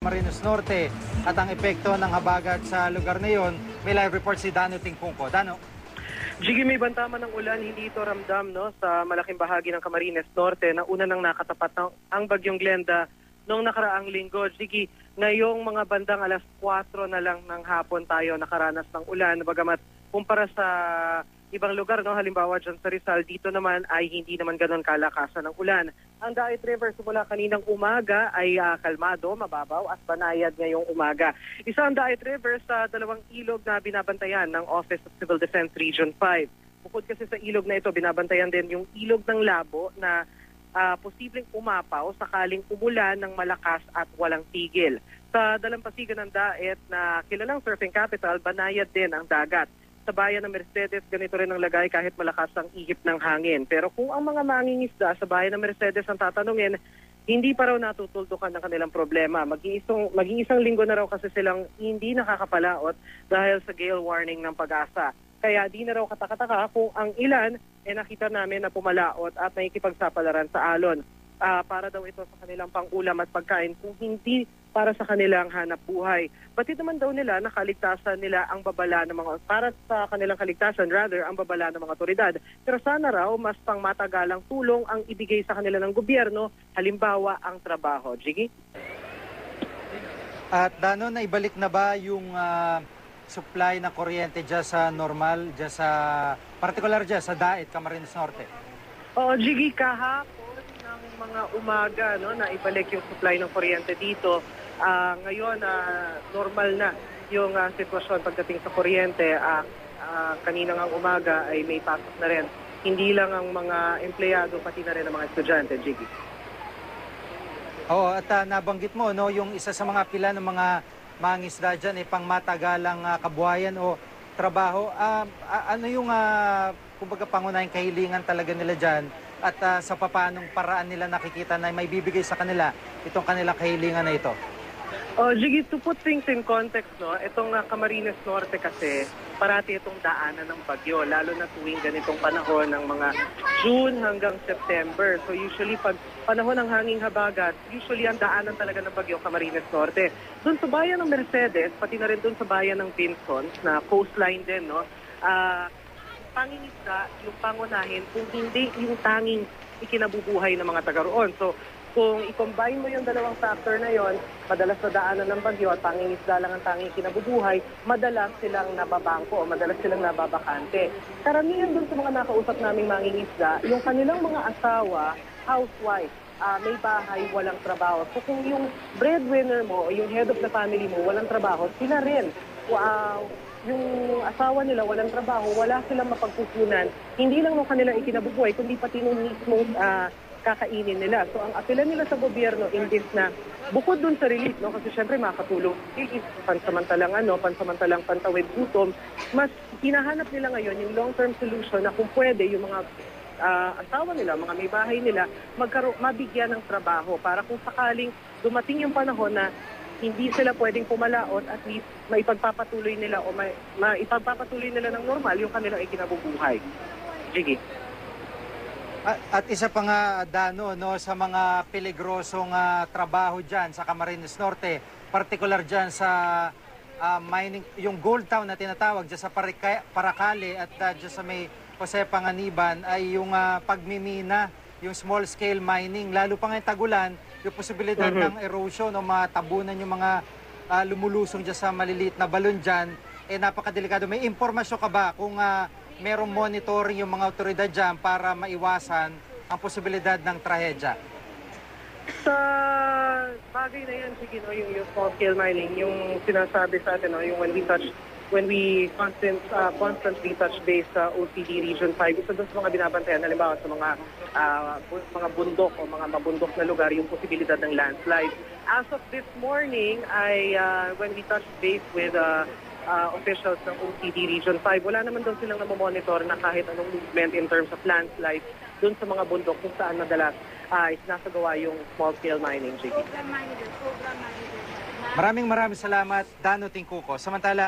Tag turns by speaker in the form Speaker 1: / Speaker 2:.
Speaker 1: Camarines Norte at ang epekto ng habagat sa lugar na yon. May live report si Dano Tingkungko. Dano?
Speaker 2: Jiggy, may bantama ng ulan, hindi ito ramdam sa malaking bahagi ng Camarines Norte na una nang nakatapat ang bagyong Glenda noong nakaraang linggo. Jiggy, ngayong mga bandang alas 4 na lang ng hapon tayo nakaranas ng ulan. Bagamat kumpara sa ibang lugar, halimbawa dyan sa Rizal, dito naman ay hindi naman ganon kalakasan ng ulan. Ang Daet River simula kaninang umaga ay kalmado, mababaw at banayad ngayong umaga. Isa ang Daet River sa dalawang ilog na binabantayan ng Office of Civil Defense Region 5. Bukod kasi sa ilog na ito, binabantayan din yung ilog ng Labo na posibleng umapaw sakaling umulan ng malakas at walang tigil. Sa dalampasigan ng Daet na kilalang surfing capital, banayad din ang dagat. Sa bayan ng Mercedes, ganito rin ang lagay kahit malakas ang ihip ng hangin. Pero kung ang mga mangingisda sa bayan ng Mercedes ang tatanungin, hindi pa raw natutuldukan ng kanilang problema. Mag-iisang linggo na raw kasi silang hindi nakakapalaot dahil sa gale warning ng Pag-asa. Kaya di na raw katakataka kung ang ilan nakita namin na pumalaot at nakikipagsapalaran sa alon. Para daw ito sa kanilang pang-ulam at pagkain kung hindi para sa kanilang hanap buhay. Batid naman daw nila na kaligtasan nila ang babala ng mga, para sa kanilang kaligtasan, rather, ang babala ng mga otoridad. Pero sana raw, mas pang matagalang tulong ang ibigay sa kanila ng gobyerno, halimbawa ang trabaho. Jiggy?
Speaker 1: At Dano, naibalik na ba yung supply ng kuryente dyan sa normal, dyan sa, particular dyan sa Daet, Camarines Norte?
Speaker 2: Oo, Jiggy, kahapon ng mga umaga, na ibalik yung supply ng kuryente dito. Ngayon, normal na yung sitwasyon pagdating sa kuryente. Kanina ng umaga ay may pasok na rin. Hindi lang ang mga empleyado, pati na rin ang mga estudyante, Jiggy.
Speaker 1: Oo, at nabanggit mo, yung isa sa mga pila ng mga mangingisda dyan, pangmatagalang kabuhayan o trabaho. Ano yung, kumbaga, pangunahing kahilingan talaga nila dyan at sa papanong paraan nila nakikita na may bibigay sa kanila itong kanilang kahilingan na ito?
Speaker 2: Jiggy, to put things in context, itong Camarines Norte kasi, parati itong daanan ng bagyo, lalo na tuwing ganitong panahon ng mga June hanggang September. So usually pag panahon ng hanging habagat, usually ang daanan talaga ng bagyo Camarines Norte. Doon sa bayan ng Mercedes, pati na rin doon sa bayan ng Pinson, na coastline din, pangingisda yung pangunahin kung hindi yung tanging ikinabubuhay ng mga taga roon. So kung i-combine mo yung dalawang factor na yon, madalas sa daanan ng bagyo at pangingisda lang ang tanging kinabubuhay, madalas silang nababangko o madalas silang nababakante. Karamihan dun sa mga nakausap naming mangingisda, yung kanilang mga asawa, housewife, may bahay, walang trabaho. So kung yung breadwinner mo o yung head of the family mo walang trabaho, sila rin. Yung asawa nila walang trabaho, wala silang mapagkukunan. Hindi lang ng kanilang ikinabubuhay, kundi pati nung mismong kakainin nila. So ang apela nila sa gobyerno imbis na bukod dun sa relief, kasi syempre makakatulong relief, pansamantalang pantawid gutom, mas hinahanap nila ngayon yung long-term solution na kung pwede yung mga asawa nila, mga may bahay nila, mabigyan ng trabaho para kung sakaling dumating yung panahon na hindi sila pwedeng pumalaot, at least maipagpapatuloy nila o maipagpapatuloy nila ng normal yung kanilang ikinabubuhay. Sige.
Speaker 1: At isa pa nga, Dano, sa mga peligrosong trabaho dyan sa Camarines Norte, particular dyan sa mining, yung gold town na tinatawag dyan sa Paracale at dyan sa may Jose Panganiban ay yung pagmimina, yung small scale mining, lalo pa nga yung tagulan, yung posibilidad ng erosion o matabunan yung mga lumulusong dyan sa maliliit na balon dyan, napakadelikado. May impormasyon ka ba kung merong monitoring yung mga otoridad dyan para maiwasan ang posibilidad ng trahedya?
Speaker 2: Sa bagay na yan, sige, yung small scale mining, yung sinasabi sa atin, yung when we constantly touch base sa OCD Region 5, isa doon sa mga binabantayan, halimbawa sa mga bundok o mga mabundok na lugar, yung posibilidad ng landslide. As of this morning, when we touch base with officials ng OCD Region 5, wala naman daw silang namomonitor na kahit anong movement in terms of landslide doon sa mga bundok kung saan madalas isinasagawa yung small-scale mining.
Speaker 1: Maraming salamat, Dano Tingkungko. Samantala,